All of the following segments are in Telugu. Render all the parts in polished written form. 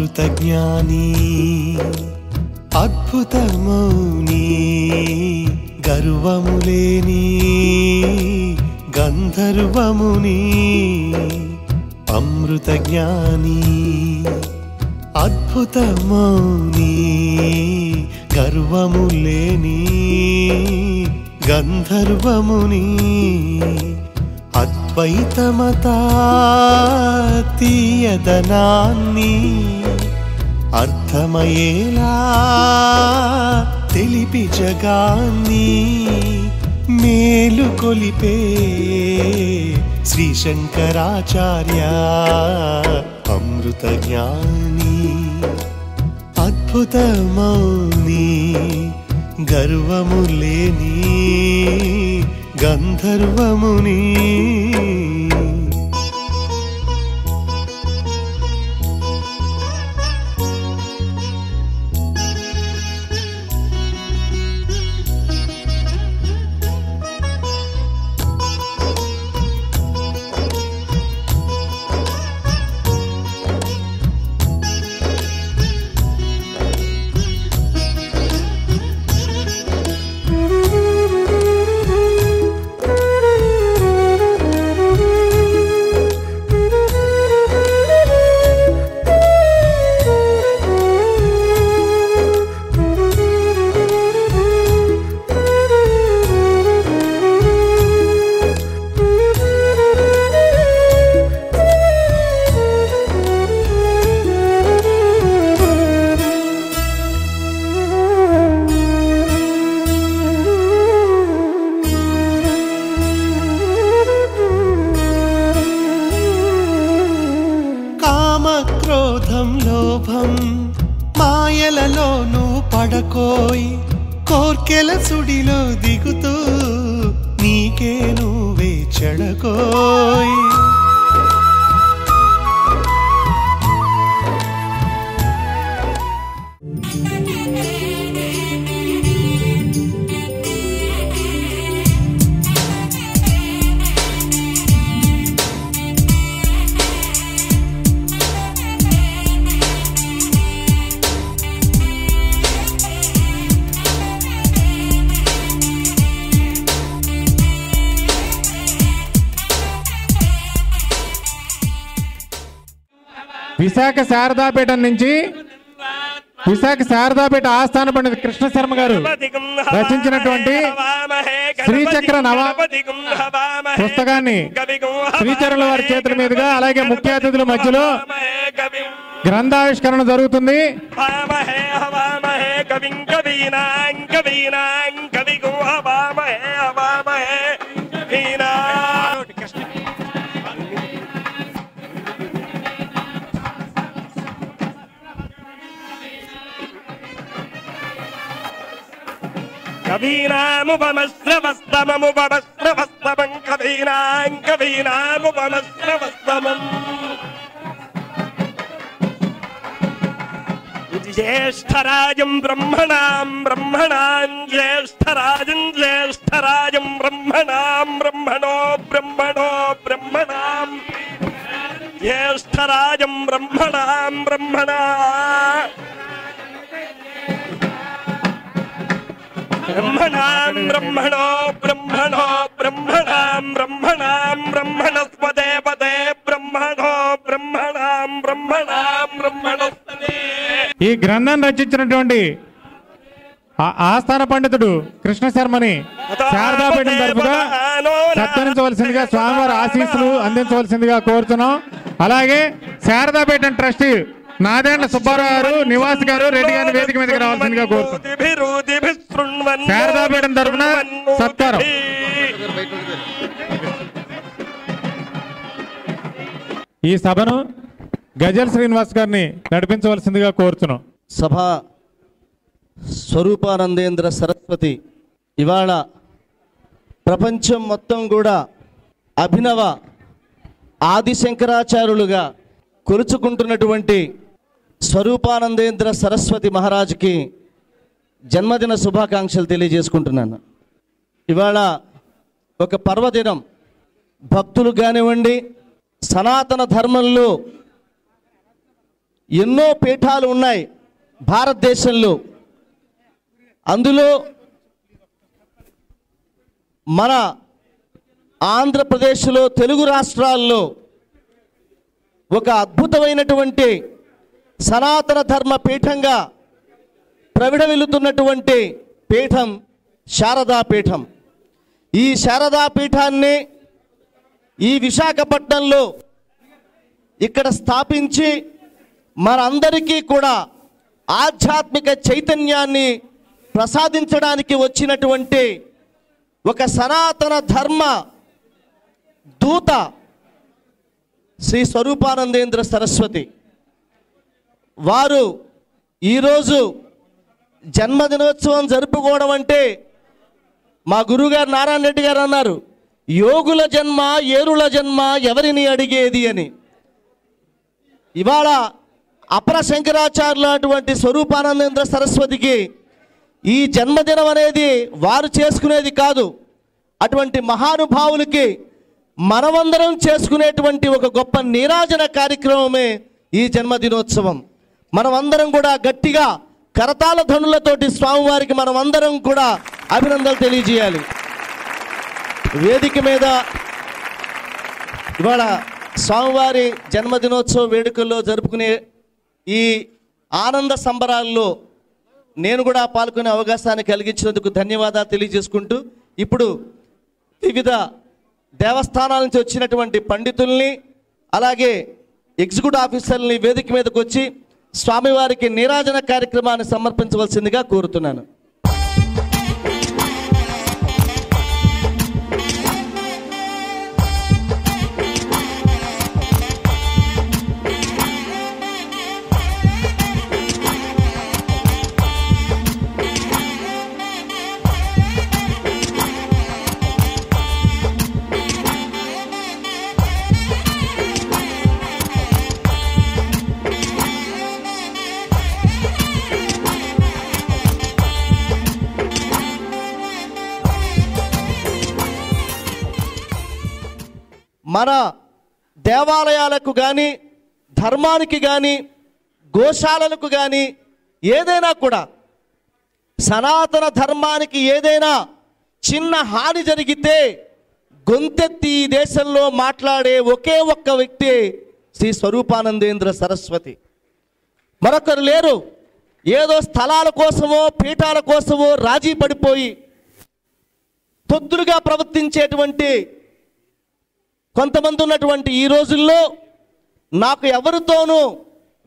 అమృత జ్ఞాని అద్భుతమౌని గర్వములేని గంధర్వముని అమృత జ్ఞాని అద్భుతమౌని గర్వములేని గంధర్వముని అద్వైతమతా తీయదనాన్ని అర్థమయేలా తెలిపి జగాన్ని మేలు కొలిపే శ్రీ శంకరాచార్య అమృత జ్ఞాని అద్భుతమౌని గర్వములేని గంధర్వముని క్రోధం లోభం మాయలలో నువ్వు పడకోయ్ కోర్కెల సుడిలో దిగుతూ నీకే నువ్వే చెడకోయ్ విశాఖ శారదాపీఠం నుంచి విశాఖ శారదాపీఠ ఆస్థాన పండిత కృష్ణ శర్మ గారు రచించినటువంటి శ్రీచక్ర నవ పుస్తకాన్ని శ్రీచరుల వారి చేతుల మీదుగా అలాగే ముఖ్య అతిథుల మధ్యలో గ్రంథావిష్కరణ జరుగుతుంది. కవీనాముపమస్రవస్తమముపమస్రవస్తమం కవీనాముపమస్రవస్తమం జ్యేష్ఠరాజం బ్రహ్మణాం బ్రహ్మణాం జ్యేష్ఠరాజం జ్యేష్ఠరాజం బ్రహ్మణాం బ్రహ్మణో బ్రహ్మణో బ్రహ్మణాం జ్యేష్ఠరాజం బ్రహ్మణాం బ్రహ్మణా బ్రహ్మణాం బ్రహ్మణో బ్రహ్మణో బ్రహ్మణాం బ్రహ్మణాం బ్రహ్మణస్పదే పదే బ్రహ్మణో బ్రహ్మణాం బ్రహ్మణాం బ్రహ్మణస్పదే. ఈ గ్రంథం రచించినటువంటి ఆస్థాన పండితుడు కృష్ణ శర్మని శారదాపీఠం తరపుగా సత్కరించవలసిందిగా స్వామివారి ఆశీస్సులు అందించవలసిందిగా కోరుతున్నాం. అలాగే శారదాపీఠం ట్రస్టీ నాదేండ్ల సుబ్బారావు గారు నివాస్ గారు రెడ్డి గారిని వేదిక మీదకి రావాల్సిందిగా కోరుతున్నాం. శారదాపీఠం తరపున సత్కారం. ఈ సభను గజల్ శ్రీనివాస్ గారిని నడిపించవలసిందిగా కోరుతున్నాం. సభా స్వరూపానందేంద్ర సరస్వతి ఇవాళ ప్రపంచం మొత్తం కూడా అభినవ ఆదిశంకరాచార్యులుగా కొలుచుకుంటున్నటువంటి స్వరూపానందేంద్ర సరస్వతి మహారాజుకి జన్మదిన శుభాకాంక్షలు తెలియజేసుకుంటున్నాను. ఇవాళ ఒక పర్వదినం. భక్తులు కానివ్వండి, సనాతన ధర్మంలో ఎన్నో పీఠాలు ఉన్నాయి భారతదేశంలో. అందులో మన ఆంధ్రప్రదేశ్లో తెలుగు రాష్ట్రాల్లో ఒక అద్భుతమైనటువంటి సనాతన ధర్మ పీఠంగా ప్రవిడవిల్లుతున్నటువంటి పీఠం శారదా పీఠం. ఈ శారదా పీఠాన్ని ఈ విశాఖపట్నంలో ఇక్కడ స్థాపించి మనందరికీ కూడా ఆధ్యాత్మిక చైతన్యాన్ని ప్రసాదించడానికి వచ్చినటువంటి ఒక సనాతన ధర్మ దూత శ్రీ స్వరూపానందేంద్ర సరస్వతి వారు ఈరోజు జన్మదినోత్సవం జరుపుకోవడం అంటే, మా గురువుగారు నారాయణ రెడ్డి గారు అన్నారు, యోగుల జన్మ ఏరుల జన్మ ఎవరిని అడిగేది అని. ఇవాళ అపర శంకరాచార్యులు అటువంటి స్వరూపానందేంద్ర సరస్వతికి ఈ జన్మదినం అనేది వారు చేసుకునేది కాదు. అటువంటి మహానుభావులకి మనమందరం చేసుకునేటువంటి ఒక గొప్ప నీరాజన కార్యక్రమమే ఈ జన్మదినోత్సవం. మనమందరం కూడా గట్టిగా కరతాళ ధ్వనులతోటి స్వామివారికి మనమందరం కూడా అభినందనలు తెలియజేయాలి. వేదిక మీద ఇవాళ స్వామివారి జన్మదినోత్సవ వేడుకల్లో జరుపుకునే ఈ ఆనంద సంబరాల్లో నేను కూడా పాల్గొనే అవకాశాన్ని కలిగించినందుకు ధన్యవాదాలు తెలియజేసుకుంటూ, ఇప్పుడు వివిధ దేవస్థానాల నుంచి వచ్చినటువంటి పండితుల్ని అలాగే ఎగ్జిక్యూటివ్ ఆఫీసర్ని వేదిక మీదకి వచ్చి స్వామివారికి నీరాజన కార్యక్రమాన్ని సమర్పించవలసిందిగా కోరుతున్నాను. మన దేవాలయాలకు కానీ ధర్మానికి కానీ గోశాలలకు కానీ ఏదైనా కూడా సనాతన ధర్మానికి ఏదైనా చిన్న హాని జరిగితే గొంతెత్తి ఈ దేశంలో మాట్లాడే ఒకే ఒక్క వ్యక్తి శ్రీ స్వరూపానందేంద్ర సరస్వతి. మరొకరు లేరు. ఏదో స్థలాల కోసమో పీఠాల కోసమో రాజీ పడిపోయి తొత్తులుగా ప్రవర్తించేటువంటి కొంతమంది ఉన్నటువంటి ఈ రోజుల్లో నాకు ఎవరితోనూ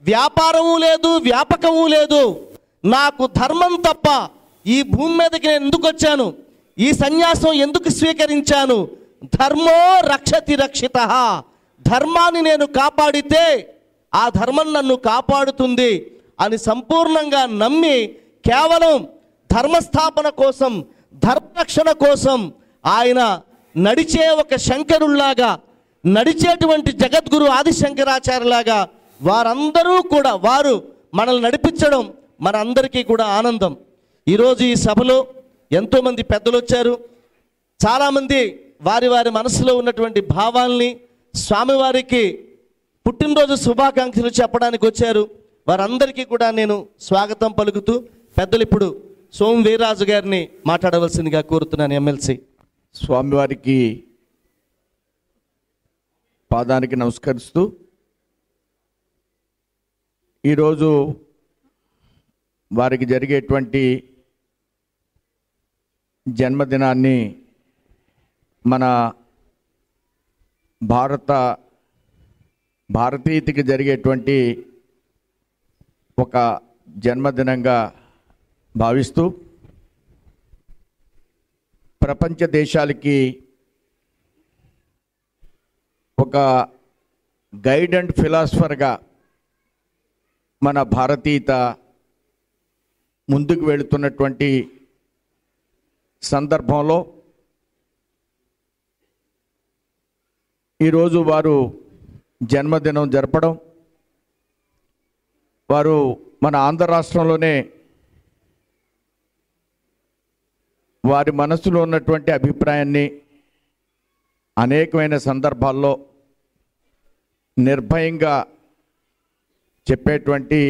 వ్యాపారము లేదు, వ్యాపకము లేదు, నాకు ధర్మం తప్ప ఈ భూమి మీదకి నేను ఎందుకు వచ్చాను, ఈ సన్యాసం ఎందుకు స్వీకరించాను, ధర్మో రక్షతి రక్షితః, ధర్మాన్ని నేను కాపాడితే ఆ ధర్మం నన్ను కాపాడుతుంది అని సంపూర్ణంగా నమ్మి కేవలం ధర్మస్థాపన కోసం ధర్మరక్షణ కోసం ఆయన నడిచే ఒక శంకరుల్లాగా నడిచేటువంటి జగద్గురు ఆదిశంకరాచార్యులాగా వారందరూ కూడా వారు మనల్ని నడిపించడం మనందరికీ కూడా ఆనందం. ఈరోజు ఈ సభలో ఎంతోమంది పెద్దలు వచ్చారు. చాలామంది వారి వారి మనసులో ఉన్నటువంటి భావాల్ని స్వామివారికి పుట్టినరోజు శుభాకాంక్షలు చెప్పడానికి వచ్చారు. వారందరికీ కూడా నేను స్వాగతం పలుకుతూ పెద్దలు ఇప్పుడు సోము వీర్రాజు గారిని మాట్లాడవలసిందిగా కోరుతున్నాను. ఎమ్మెల్సీ స్వామివారికి పాదానికి నమస్కరిస్తూ ఈరోజు వారికి జరిగేటువంటి జన్మదినాన్ని మన భారతీయతకి జరిగేటువంటి ఒక జన్మదినంగా భావిస్తూ ప్రపంచ దేశాలకి ఒక గైడ్ అండ్ ఫిలాసఫర్గా మన భారతీయత ముందుకు వెళుతున్నటువంటి సందర్భంలో ఈరోజు వారు జన్మదినం జరపడం, వారు మన ఆంధ్ర రాష్ట్రంలోనే వారి మనసులో ఉన్నటువంటి అభిప్రాయాన్ని అనేకమైన సందర్భాల్లో నిర్భయంగా చెప్పేటువంటి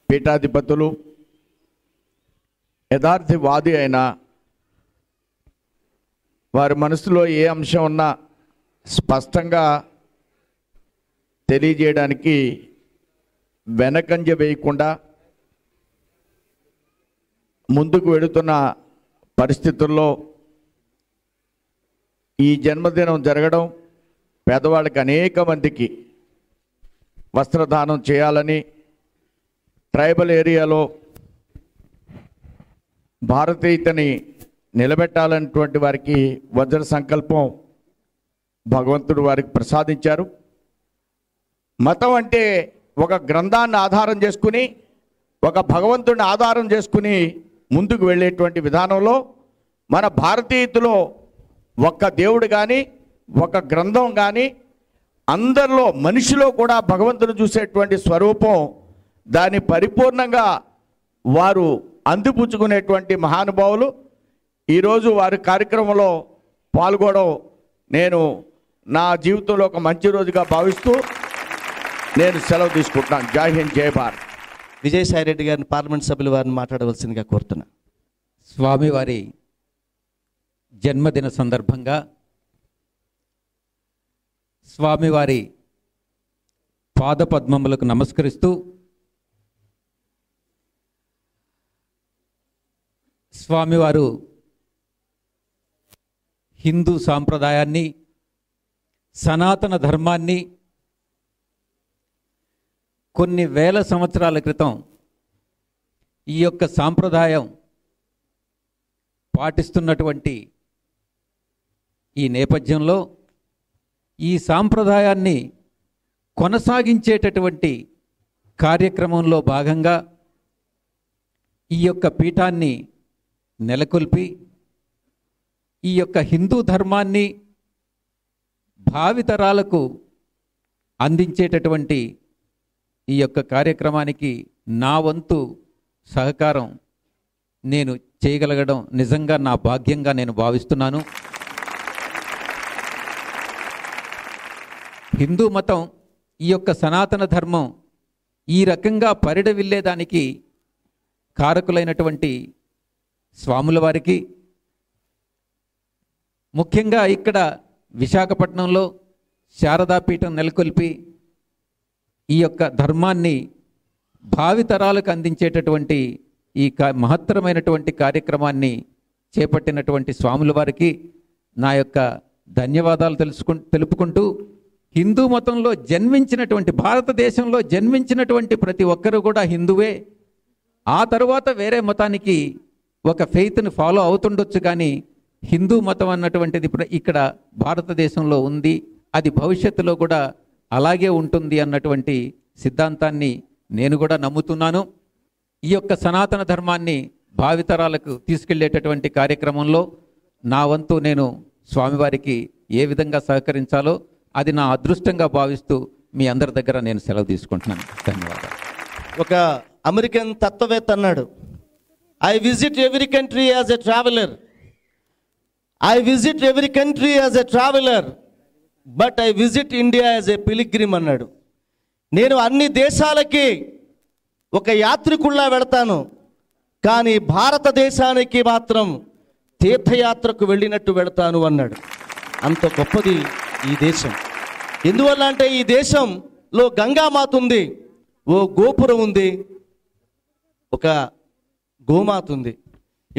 పీఠాధిపతులు, యథార్థవాది అయిన వారి మనసులో ఏ అంశం ఉన్నా స్పష్టంగా తెలియజేయడానికి వెనకంజ వేయకుండా ముందుకు వెళుతున్న పరిస్థితుల్లో ఈ జన్మదినం జరగడం, పేదవాళ్ళకి అనేక మందికి వస్త్రదానం చేయాలని, ట్రైబల్ ఏరియాలో భారతీయతని నిలబెట్టాలన్నటువంటి వారికి వజ్ర సంకల్పం భగవంతుడు వారికి ప్రసాదించారు. మతం అంటే ఒక గ్రంథాన్ని ఆధారం చేసుకుని, ఒక భగవంతుడిని ఆధారం చేసుకుని ముందుకు వెళ్ళేటువంటి విధానంలో మన భారతీయతలో ఒక్క దేవుడు కానీ, ఒక గ్రంథం కానీ, అందరిలో మనిషిలో కూడా భగవంతుడు చూసేటువంటి స్వరూపం, దాన్ని పరిపూర్ణంగా వారు అందిపుచ్చుకునేటువంటి మహానుభావులు ఈరోజు వారి కార్యక్రమంలో పాల్గొనడం నేను నా జీవితంలో ఒక మంచి రోజుగా భావిస్తూ నేను సెలవు తీసుకుంటున్నాను. జై హింద్, జై భారత్. విజయసాయి రెడ్డి గారిని పార్లమెంట్ సభ్యుల వారిని మాట్లాడవలసిందిగా కోరుతున్నా. స్వామివారి జన్మదిన సందర్భంగా స్వామివారి పాదపద్మములకు నమస్కరిస్తూ స్వామివారు హిందూ సాంప్రదాయాన్ని, సనాతన ధర్మాన్ని కొన్ని వేల సంవత్సరాల క్రితం ఈ యొక్క సాంప్రదాయం పాటిస్తున్నటువంటి ఈ నేపథ్యంలో ఈ సాంప్రదాయాన్ని కొనసాగించేటటువంటి కార్యక్రమంలో భాగంగా ఈ యొక్క పీఠాన్ని నెలకొల్పి ఈ యొక్క హిందూ ధర్మాన్ని భావితరాలకు అందించేటటువంటి ఈ యొక్క కార్యక్రమానికి నా వంతు సహకారం నేను చేయగలగడం నిజంగా నా భాగ్యంగా నేను భావిస్తున్నాను. హిందూ మతం, ఈ యొక్క సనాతన ధర్మం ఈ రకంగా పరిడవిల్లేదానికి కారకులైనటువంటి స్వాముల వారికి, ముఖ్యంగా ఇక్కడ విశాఖపట్నంలో శారదాపీఠం నెలకొల్పి ఈ యొక్క ధర్మాన్ని భావితరాలకు అందించేటటువంటి ఈ మహత్తరమైనటువంటి కార్యక్రమాన్ని చేపట్టినటువంటి స్వాముల వారికి నా యొక్క ధన్యవాదాలు తెలుపుకుంటూ, హిందూ మతంలో జన్మించినటువంటి, భారతదేశంలో జన్మించినటువంటి ప్రతి ఒక్కరూ కూడా హిందువే. ఆ తరువాత వేరే మతానికి ఒక ఫెయిత్ని ఫాలో అవుతుండొచ్చు, కానీ హిందూ మతం అన్నటువంటిది ఇక్కడ భారతదేశంలో ఉంది, అది భవిష్యత్తులో కూడా అలాగే ఉంటుంది అన్నటువంటి సిద్ధాంతాన్ని నేను కూడా నమ్ముతున్నాను. ఈ యొక్క సనాతన ధర్మాన్ని భావితరాలకు తీసుకెళ్లేటటువంటి కార్యక్రమంలో నా వంతు నేను స్వామివారికి ఏ విధంగా సహకరించాలో అది నా అదృష్టంగా భావిస్తూ మీ అందరి దగ్గర నేను సెలవు తీసుకుంటున్నాను. ధన్యవాదాలు. ఒక అమెరికన్ తత్వవేత్త అన్నాడు, I visit every country as a traveller, I visit every country as a traveller, but I visit India as a pilgrim అన్నాడు. నేను అన్ని దేశాలకి ఒక యాత్రికుల్లా వెళతాను, కానీ భారతదేశానికి మాత్రం తీర్థయాత్రకు వెళ్ళినట్టు వెళతాను అన్నాడు. అంత గొప్పది ఈ దేశం. ఎందువల్ల అంటే ఈ దేశంలో గంగామాత ఉంది, ఓ గోపురం ఉంది, ఒక గోమాత ఉంది.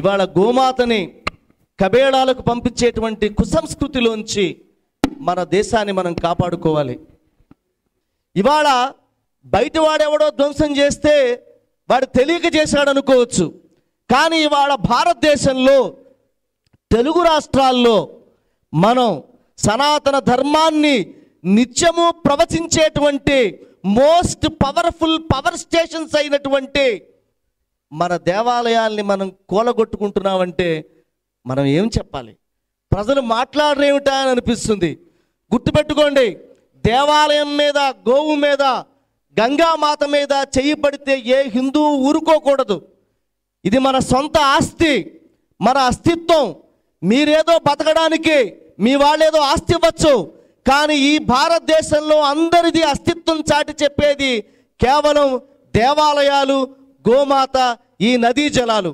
ఇవాళ గోమాతని కబేళాలకు పంపించేటువంటి కుసంస్కృతిలోంచి మన దేశాన్ని మనం కాపాడుకోవాలి. ఇవాళ బయట వాడెవడో ధ్వంసం చేస్తే వాడు తెలియక చేశాడు అనుకోవచ్చు, కానీ ఇవాళ భారతదేశంలో తెలుగు రాష్ట్రాల్లో మనం సనాతన ధర్మాన్ని నిత్యము ప్రవచించేటువంటి మోస్ట్ పవర్ఫుల్ పవర్ స్టేషన్స్ అయినటువంటి మన దేవాలయాల్ని మనం కూలగొట్టుకుంటున్నామంటే మనం ఏం చెప్పాలి? ప్రజలు మాట్లాడరేమిటా అని అనిపిస్తుంది. గుర్తుపెట్టుకోండి, దేవాలయం మీద, గోవు మీద, గంగామాత మీద చెయ్యి పడితే ఏ హిందువు ఊరుకోకూడదు. ఇది మన సొంత ఆస్తి, మన అస్తిత్వం. మీరేదో బతకడానికి మీ వాళ్ళేదో ఆస్తి ఇవ్వచ్చు, కానీ ఈ భారతదేశంలో అందరిది అస్తిత్వం చాటి చెప్పేది కేవలం దేవాలయాలు, గోమాత, ఈ నదీ జలాలు.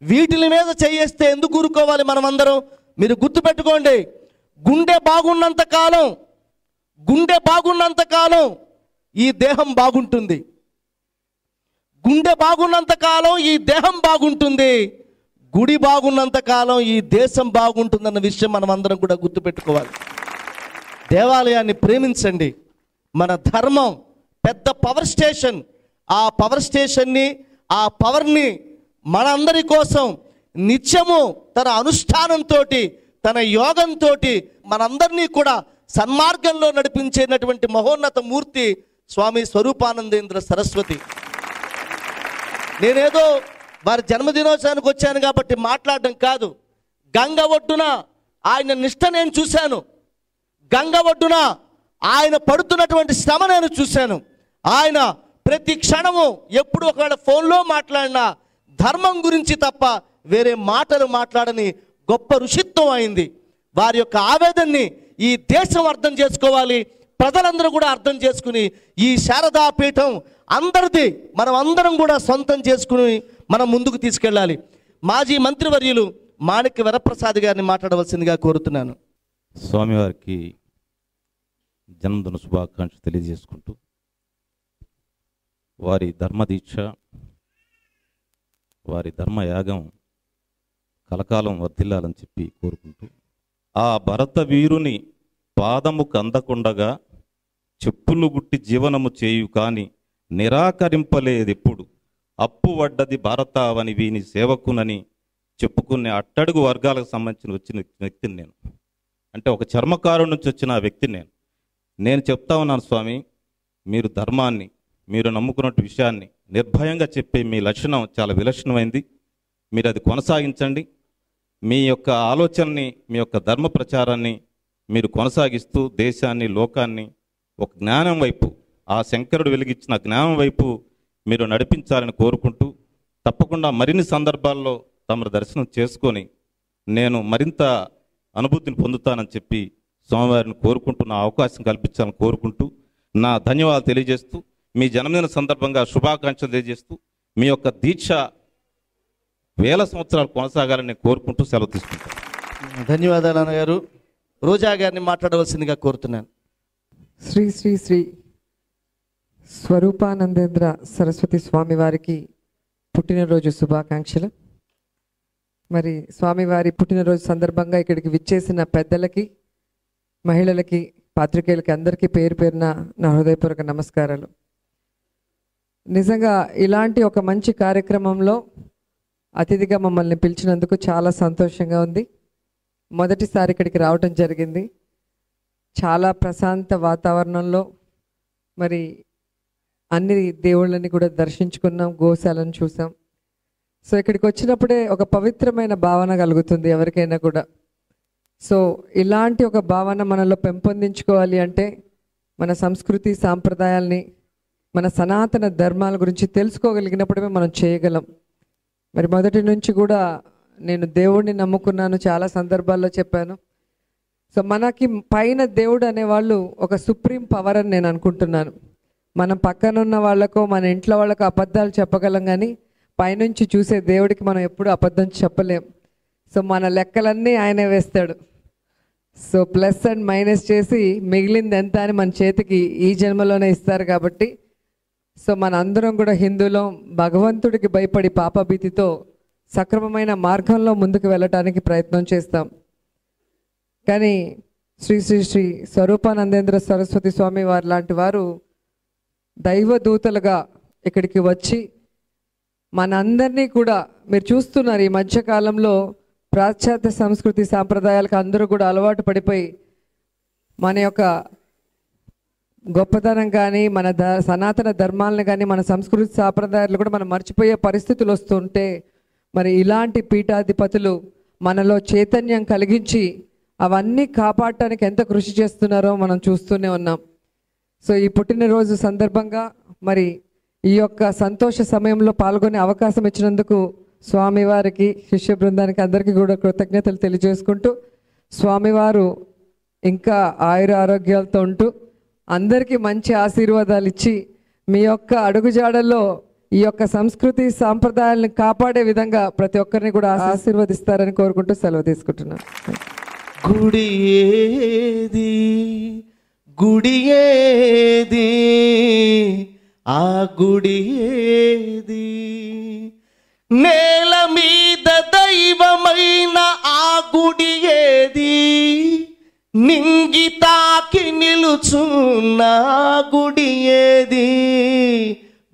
వీటిల మీద చేయేస్తే ఎందుకు ఊరుకోవాలి మనమందరం? మీరు గుర్తుపెట్టుకోండి, గుండె బాగున్నంత కాలం ఈ దేహం బాగుంటుంది. గుండె బాగున్నంత కాలం ఈ దేహం బాగుంటుంది. గుడి బాగున్నంత కాలం ఈ దేశం బాగుంటుందన్న విషయం మనం అందరం కూడా గుర్తుపెట్టుకోవాలి. దేవాలయాన్ని ప్రేమించండి. మన ధర్మం పెద్ద పవర్ స్టేషన్. ఆ పవర్ స్టేషన్ని, ఆ పవర్ని మనందరి కోసం నిత్యము తన అనుష్ఠానంతో, తన యోగంతో మనందరినీ కూడా సన్మార్గంలో నడిపించేటటువంటి మహోన్నత మూర్తి స్వామి స్వరూపానందేంద్ర సరస్వతి. నేనేదో వారి జన్మదినోత్సవానికి వచ్చాను కాబట్టి మాట్లాడడం కాదు. గంగ ఒడ్డున ఆయన నిష్ఠ నేను చూశాను. గంగ ఒడ్డున ఆయన పడుతున్నటువంటి శ్రమ నేను చూశాను. ఆయన ప్రతి క్షణము ఎప్పుడు ఒకవేళ ఫోన్లో మాట్లాడినా ధర్మం గురించి తప్ప వేరే మాటలు మాట్లాడని గొప్ప ఋషిత్వం అయింది. వారి యొక్క ఆవేదనని ఈ దేశం అర్థం చేసుకోవాలి, ప్రజలందరూ కూడా అర్థం చేసుకుని ఈ శారదాపీఠం అందరిది, మనం అందరం కూడా సొంతం చేసుకుని మనం ముందుకు తీసుకెళ్ళాలి. మాజీ మంత్రివర్యులు మాణిక్య వరప్రసాద్ గారిని మాట్లాడవలసిందిగా కోరుతున్నాను. స్వామివారికి జన్మదిన శుభాకాంక్షలు తెలియజేసుకుంటూ వారి ధర్మదీక్ష, వారి ధర్మయాగం కలకాలం వర్ధిల్లాలని చెప్పి కోరుకుంటూ, ఆ భరత వీరుని పాదముకు అందకుండగా చెప్పులు గుట్టి జీవనము చేయు కాని నిరాకరింపలేదెప్పుడు, అప్పు వడ్డది భారతావని వీని సేవకునని చెప్పుకునే అట్టడుగు వర్గాలకు సంబంధించిన వచ్చిన వ్యక్తిని నేను. అంటే ఒక చర్మకారు నుంచి వచ్చిన వ్యక్తిని నేను చెప్తా ఉన్నాను, స్వామి మీరు ధర్మాన్ని, మీరు నమ్ముకున్న విషయాన్ని నిర్భయంగా చెప్పే మీ లక్షణం చాలా విలక్షణమైంది. మీరు అది కొనసాగించండి. మీ యొక్క ఆలోచనని, మీ యొక్క ధర్మ ప్రచారాన్ని మీరు కొనసాగిస్తూ దేశాన్ని, లోకాన్ని ఒక జ్ఞానం వైపు, ఆ శంకరుడు వెలిగించిన జ్ఞానం వైపు మీరు నడిపించాలని కోరుకుంటూ, తప్పకుండా మరిన్ని సందర్భాల్లో తమరు దర్శనం చేసుకొని నేను మరింత అనుభూతిని పొందుతానని చెప్పి స్వామివారిని కోరుకుంటూ, నా అవకాశం కల్పించాలని కోరుకుంటూ, నా ధన్యవాదాలు తెలియజేస్తూ, మీ జన్మదిన సందర్భంగా శుభాకాంక్షలు తెలియజేస్తూ, మీ యొక్క దీక్ష వేల సంవత్సరాలు కొనసాగాలని నేను కోరుకుంటూ సెలవు తీసుకుంటాను. ధన్యవాదాలు అన్నగారు. రోజా గారిని మాట్లాడవలసిందిగా కోరుతున్నాను. శ్రీ శ్రీ శ్రీ స్వరూపానందేంద్ర సరస్వతి స్వామి వారికి పుట్టినరోజు శుభాకాంక్షలు. మరి స్వామివారి పుట్టినరోజు సందర్భంగా ఇక్కడికి విచ్చేసిన పెద్దలకి, మహిళలకి, పాత్రికేయులకి అందరికీ పేరు పేరున నా హృదయపూర్వక నమస్కారాలు. నిజంగా ఇలాంటి ఒక మంచి కార్యక్రమంలో అతిథిగా మమ్మల్ని పిలిచినందుకు చాలా సంతోషంగా ఉంది. మొదటిసారి ఇక్కడికి రావటం జరిగింది. చాలా ప్రశాంత వాతావరణంలో మరి అన్ని దేవుళ్ళని కూడా దర్శించుకున్నాం, గోశాలను చూసాం. సో ఇక్కడికి వచ్చినప్పుడే ఒక పవిత్రమైన భావన కలుగుతుంది ఎవరికైనా కూడా. సో ఇలాంటి ఒక భావన మనలో పెంపొందించుకోవాలి అంటే మన సంస్కృతి సాంప్రదాయాల్ని, మన సనాతన ధర్మాల గురించి తెలుసుకోగలిగినప్పుడే మనం చేయగలం. మరి మొదటి నుంచి కూడా నేను దేవుడిని నమ్ముకున్నాను, చాలా సందర్భాల్లో చెప్పాను. సో మనకి పైన దేవుడు అనేవాళ్ళు ఒక సుప్రీం పవర్ అని నేను అనుకుంటున్నాను. మనం పక్కనున్న వాళ్ళకో మన ఇంట్లో వాళ్ళకో అబద్ధాలు చెప్పగలం, కానీ పైనుంచి చూసే దేవుడికి మనం ఎప్పుడు అబద్ధం చెప్పలేం. సో మన లెక్కలన్నీ ఆయనే వేస్తాడు. సో ప్లస్ అండ్ మైనస్ చేసి మిగిలింది ఎంత అని మన చేతికి ఈ జన్మలోనే ఇస్తారు. కాబట్టి సో మన అందరం కూడా హిందువులం, భగవంతుడికి భయపడి పాపభీతితో సక్రమమైన మార్గంలో ముందుకు వెళ్ళటానికి ప్రయత్నం చేస్తాం. కానీ శ్రీ శ్రీ శ్రీ స్వరూపానందేంద్ర సరస్వతి స్వామి వారు లాంటి వారు దైవదూతలుగా ఇక్కడికి వచ్చి మనందరినీ కూడా, మీరు చూస్తున్నారు ఈ మధ్యకాలంలో పాశ్చాత్య సంస్కృతి సాంప్రదాయాలకు అందరూ కూడా అలవాటు పడిపోయి మన యొక్క గొప్పతనం కానీ, మన సనాతన ధర్మాలను కానీ, మన సంస్కృతి సాంప్రదాయాలు కూడా మనం మర్చిపోయే పరిస్థితులు వస్తుంటే, మరి ఇలాంటి పీఠాధిపతులు మనలో చైతన్యం కలిగించి అవన్నీ కాపాడటానికి ఎంత కృషి చేస్తున్నారో మనం చూస్తూనే ఉన్నాం. సో ఈ పుట్టినరోజు సందర్భంగా మరి ఈ యొక్క సంతోష సమయంలో పాల్గొనే అవకాశం ఇచ్చినందుకు స్వామివారికి, శిష్య బృందానికి అందరికీ కూడా కృతజ్ఞతలు తెలియజేసుకుంటూ, స్వామివారు ఇంకా ఆయుర ఆరోగ్యాలతో ఉంటూ అందరికీ మంచి ఆశీర్వాదాలు ఇచ్చి మీ యొక్క అడుగుజాడల్లో ఈ యొక్క సంస్కృతి సాంప్రదాయాలను కాపాడే విధంగా ప్రతి ఒక్కరిని కూడా ఆశీర్వదిస్తారని కోరుకుంటూ సెలవు తీసుకుంటున్నాను. గుడి ఏది గుడి ఏది ఆ గుడి ఏది నేల మీద దైవమైన ఆ గుడి ఏది నింగి తాకి నిలుచున్న గుడి ఏది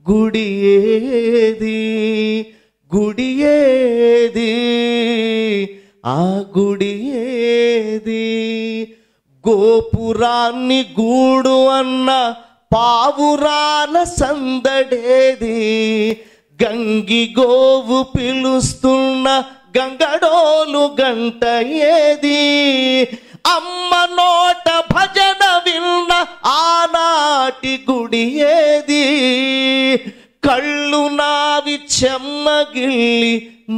గుడి ఏది గుడి ఏది ఆ గుడి ఏది గోపురాన్ని గూడు అన్న పావురాల సందడేది గంగి గోవు పిలుస్తున్న గంగడోలు గంట ఏది అమ్మ నోట భజన విన్న ఆనాటి గుడి ఏది కళ్ళు నావి చెమ్మగిల్లి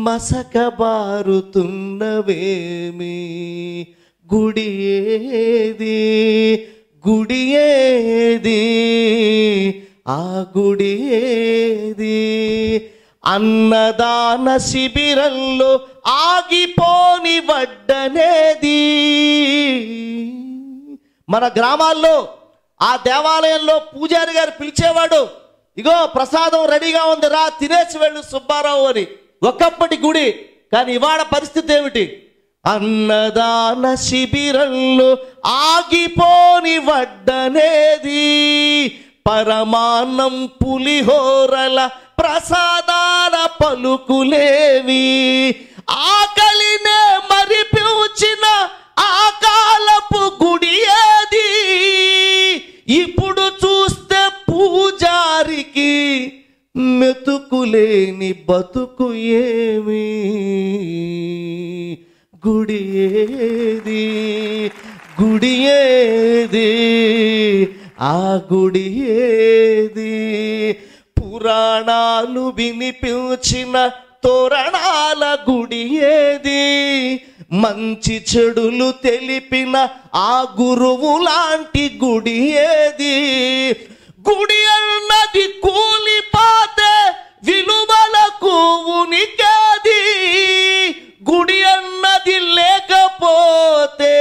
మసకబారుతున్నవేమి గుడి ఏది గుడి ఏది ఆ గుడి ఏది అన్నదాన శిబిరంలో ఆగిపోని వడ్డనేది మన గ్రామాల్లో ఆ దేవాలయంలో పూజారి గారు పిలిచేవాడు, ఇగో ప్రసాదం రెడీగా ఉంది రా తినేసి వెళ్ళు సుబ్బారావు అని. ఒకప్పటి గుడి. కానీ ఇవాళ పరిస్థితి ఏమిటి? అన్నదాన శిబిరంలో ఆగిపోని వడ్డనేది పరమాన్నం పులిహోరల ప్రసాదాల పలుకులేవి ఆకలినే మరి పిలిచిన ఆ కాలపు గుడి ఏది ఇప్పుడు చూస్తే పూజారికి మెతుకులేని బతుకు ఏమి గుడి ఏది గుడి ఏది ఆ గుడి ఏది పురాణాలు వినిపించిన తోరణాల గుడి ఏది మంచి చెడులు తెలిపిన ఆ గురువు లాంటి గుడి ఏది గుడి అన్నది కూలిపోతే విలువలకు ఉనికేది గుడి అన్నది లేకపోతే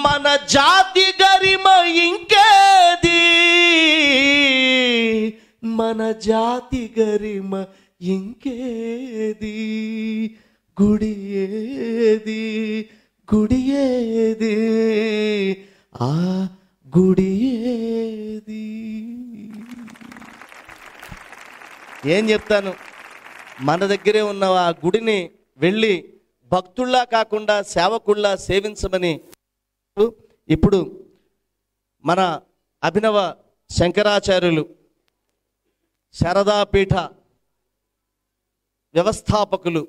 మన జాతి గరిమ ఇంకేది మన జాతి గరిమ ఇంకేది గుడి ఏది గుడి ఏది ఆ గుడి ఏది. ఏం చెప్తాను, మన దగ్గరే ఉన్న ఆ గుడిని వెళ్ళి భక్తుల్లా కాకుండా సేవకుల్లా సేవించమని ఇప్పుడు మన అభినవ శంకరాచార్యులు శారదాపీఠ వ్యవస్థాపకులు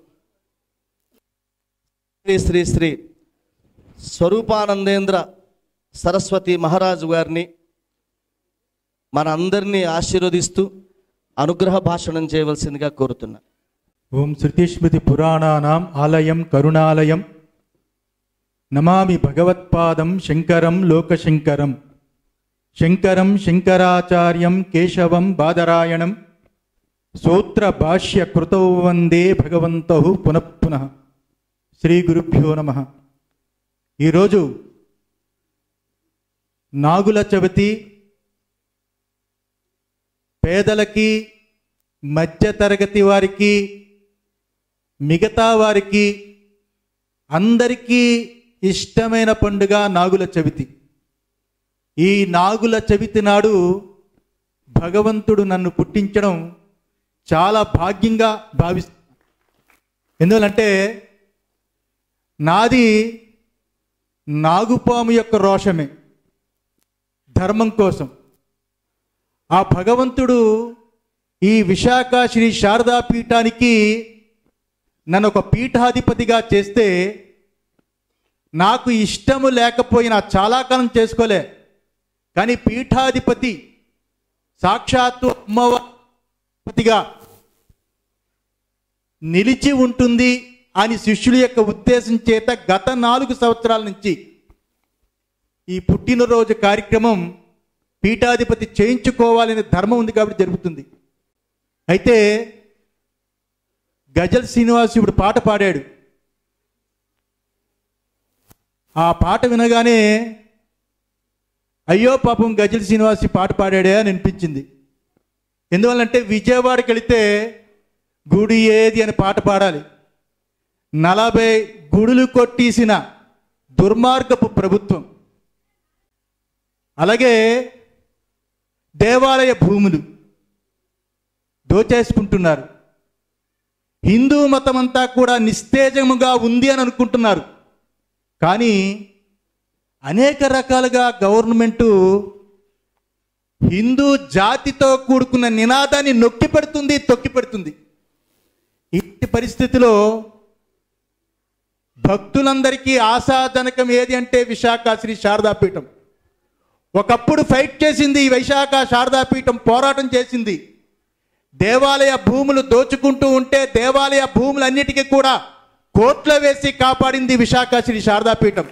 శ్రీ శ్రీ శ్రీ స్వరూపానందేంద్ర సరస్వతి మహారాజు గారిని మన అందరినీ ఆశీర్వదిస్తూ అనుగ్రహ భాషణం చేయవలసిందిగా కోరుతున్నా. ఓం శృతిస్మృతి పురాణానాం ఆలయం కరుణాలయం నమామి భగవత్పాదం శంకరం లోకశంకరం శంకరం శంకరాచార్యం కేశవం బాదరాయణం సూత్ర భాష్య కృతౌ వందే భగవంతౌ పునఃపునః. శ్రీ గురుభ్యో నమః. ఈరోజు నాగుల చవితి పేదలకి మధ్యతరగతి వారికి మిగతా వారికి అందరికీ ఇష్టమైన పండుగ నాగుల చవితి. ఈ నాగుల చవితి నాడు భగవంతుడు నన్ను పుట్టించడం చాలా భాగ్యంగా భావిస్తాను. ఎందువలంటే నాది నాగుపాము యొక్క రోషమే, ధర్మం కోసం. ఆ భగవంతుడు ఈ విశాఖ శ్రీ శారదా పీఠానికి నన్ను ఒక పీఠాధిపతిగా చేస్తే నాకు ఇష్టము లేకపోయినా చాలా కాలం చేసుకోలే, కానీ పీఠాధిపతి సాక్షాత్తు అమ్మవారిగా నిలిచి ఉంటుంది అని శిష్యుల యొక్క ఉద్దేశం చేత గత 4 సంవత్సరాల నుంచి ఈ పుట్టినరోజు కార్యక్రమం పీఠాధిపతి చేయించుకోవాలనే ధర్మం ఉంది కాబట్టి జరుగుతుంది. అయితే గజల్ శ్రీనివాస్ ఇప్పుడు పాట పాడాడు. ఆ పాట వినగానే అయ్యో పాపం గజల్ శ్రీనివాస్ పాట పాడాడే అని అనిపించింది. ఎందువల్లంటే విజయవాడకి వెళితే గుడి ఏది అని పాట పాడాలి. 40 గుడులు కొట్టేసిన దుర్మార్గపు ప్రభుత్వం, అలాగే దేవాలయ భూములు దోచేసుకుంటున్నారు. హిందూ మతం అంతా కూడా నిస్తేజముగా ఉంది అని అనుకుంటున్నారు. కానీ అనేక రకాలుగా గవర్నమెంటు హిందూ జాతితో కూడుకున్న నినాదాన్ని నొక్కి పెడుతుంది, తొక్కి పెడుతుంది. ఇట్టి పరిస్థితిలో భక్తులందరికీ ఆశాజనకం ఏది అంటే విశాఖ శ్రీ శారదాపీఠం. ఒకప్పుడు ఫైట్ చేసింది ఈ విశాఖ శారదాపీఠం, పోరాటం చేసింది. దేవాలయ భూములు దోచుకుంటూ ఉంటే దేవాలయ భూములన్నిటికీ కూడా కోర్టులో వేసి కాపాడింది విశాఖ శ్రీ శారదాపీఠం.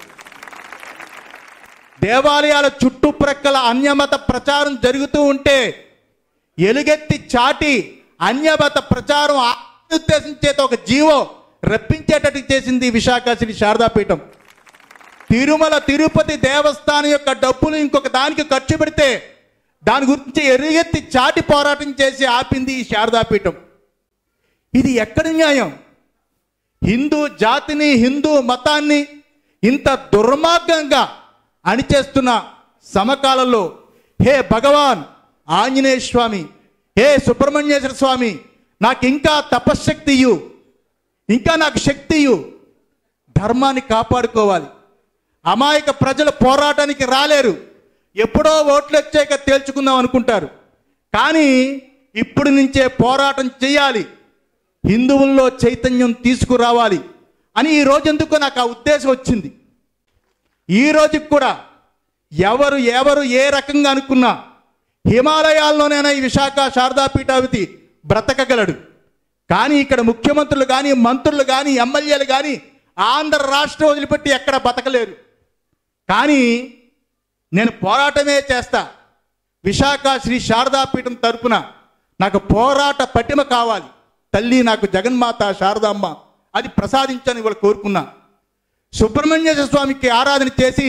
దేవాలయాల చుట్టుప్రక్కల అన్యమత ప్రచారం జరుగుతూ ఉంటే ఎలుగెత్తి చాటి అన్యమత ప్రచారం ఉద్దేశం చేత ఒక జీవో రప్పించేటట్టు చేసింది విశాఖ శ్రీ శారదాపీఠం. తిరుమల తిరుపతి దేవస్థానం యొక్క డబ్బులు ఇంకొక దానికి ఖర్చు పెడితే దాని గురించి ఎరుగెత్తి చాటి పోరాటం చేసి ఆపింది ఈ శారదాపీఠం. ఇది ఎక్కడి న్యాయం? హిందూ జాతిని, హిందూ మతాన్ని ఇంత దుర్మార్గంగా అణిచేస్తున్న సమకాలంలో హే భగవాన్ ఆంజనేయ స్వామి, హే సుబ్రహ్మణ్యేశ్వర స్వామి, నాకు ఇంకా తపశ్శక్తి ఇయ్యు, ఇంకా నాకు శక్తి ఇయ్యు. ధర్మాన్ని కాపాడుకోవాలి. అమాయక ప్రజలు పోరాటానికి రాలేరు. ఎప్పుడో ఓట్లు వచ్చాక తేల్చుకుందాం అనుకుంటారు. కానీ ఇప్పుడు నుంచే పోరాటం చేయాలి, హిందువుల్లో చైతన్యం తీసుకురావాలి అని ఈ రోజు ఎందుకో నాకు ఆ ఉద్దేశం వచ్చింది. ఈ రోజుకి కూడా ఎవరు ఏ రకంగా అనుకున్నా హిమాలయాల్లోనైనా ఈ విశాఖ శారదాపీఠావతి బ్రతకగలడు. కానీ ఇక్కడ ముఖ్యమంత్రులు కానీ, మంత్రులు కానీ, ఎమ్మెల్యేలు కానీ ఆంధ్ర రాష్ట్రం వదిలిపెట్టి ఎక్కడ బతకలేరు. కానీ నేను పోరాటమే చేస్తా. విశాఖ శ్రీ శారదాపీఠం తరపున నాకు పోరాట పటిమ కావాలి. తల్లి నాకు జగన్మాత శారదామ్మ అది ప్రసాదించని వాళ్ళు కోరుకున్నా. సుబ్రహ్మణ్యేశ్వర స్వామికి ఆరాధన చేసి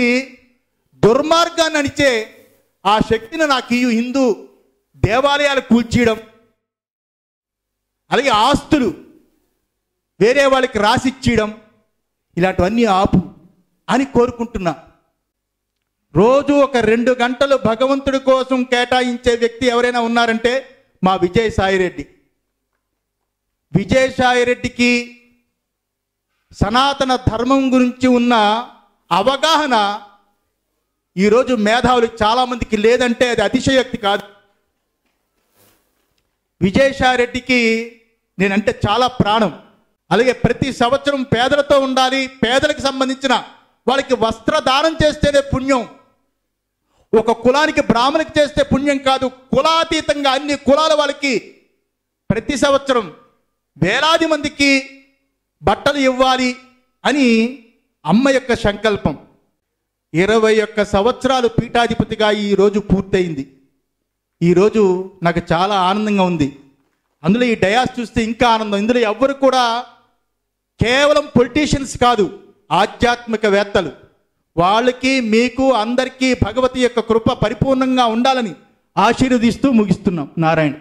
దుర్మార్గాన్ని అణిచే ఆ శక్తిని నాకు ఈ హిందూ దేవాలయాలు కూల్చేయడం, అలాగే ఆస్తులు వేరే వాళ్ళకి రాసిచ్చేయడం, ఇలాంటివన్నీ ఆపు అని కోరుకుంటున్నా. రోజు ఒక 2 గంటలు భగవంతుడి కోసం కేటాయించే వ్యక్తి ఎవరైనా ఉన్నారంటే మా విజయసాయిరెడ్డి. విజయసాయిరెడ్డికి సనాతన ధర్మం గురించి ఉన్న అవగాహన ఈరోజు మేధావులు చాలామందికి లేదంటే అది అతిశయోక్తి కాదు. విజయసాయిరెడ్డికి నేనంటే చాలా ప్రాణం. అలాగే ప్రతి సంవత్సరం పేదలతో ఉండాలి, పేదలకు సంబంధించిన వాళ్ళకి వస్త్రదానం చేస్తేనే పుణ్యం. ఒక కులానికి బ్రాహ్మణికి చేస్తే పుణ్యం కాదు, కులాతీతంగా అన్ని కులాల వాళ్ళకి ప్రతి సంవత్సరం వేలాది మందికి బట్టలు ఇవ్వాలి అని అమ్మ యొక్క సంకల్పం. 21 సంవత్సరాలు పీఠాధిపతిగా ఈరోజు పూర్తయింది. ఈరోజు నాకు చాలా ఆనందంగా ఉంది. అందులో ఈ డయాస్ చూస్తే ఇంకా ఆనందం. ఇందులో ఎవ్వరు కూడా కేవలం పొలిటీషియన్స్ కాదు, ఆధ్యాత్మికవేత్తలు. వాళ్ళకి మీకు అందరికీ భగవతి యొక్క కృప పరిపూర్ణంగా ఉండాలని ఆశీర్వదిస్తూ ముగిస్తున్నాం. నారాయణ.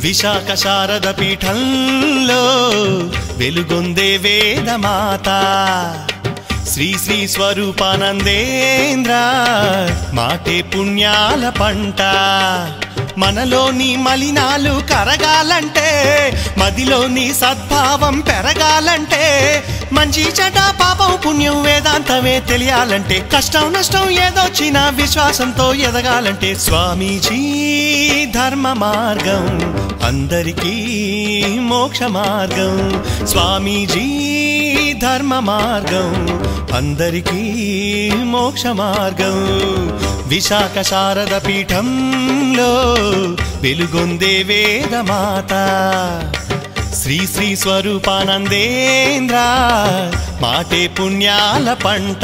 విశాఖ శారద పీఠంలో వెలుగొందే వేదమాత శ్రీ శ్రీ స్వరూపానందేంద్ర మాటే పుణ్యాల పంట మనలోని మలినాలు కరగాలంటే మదిలోని సద్భావం పెరగాలంటే మంచి చెడ్డ పాపం పుణ్యం వేదాంతమే తెలియాలంటే కష్టం నష్టం ఏదొచ్చినా విశ్వాసంతో ఎదగాలంటే స్వామీజీ ధర్మ మార్గం అందరికీ మోక్ష మార్గం స్వామీజీ ధర్మ మార్గం అందరికీ మోక్ష మార్గం విశాఖ శారద పీఠంలో వెలుగొందే వేదమాత శ్రీ శ్రీ స్వరూపానందేంద్ర మాటే పుణ్యాల పంట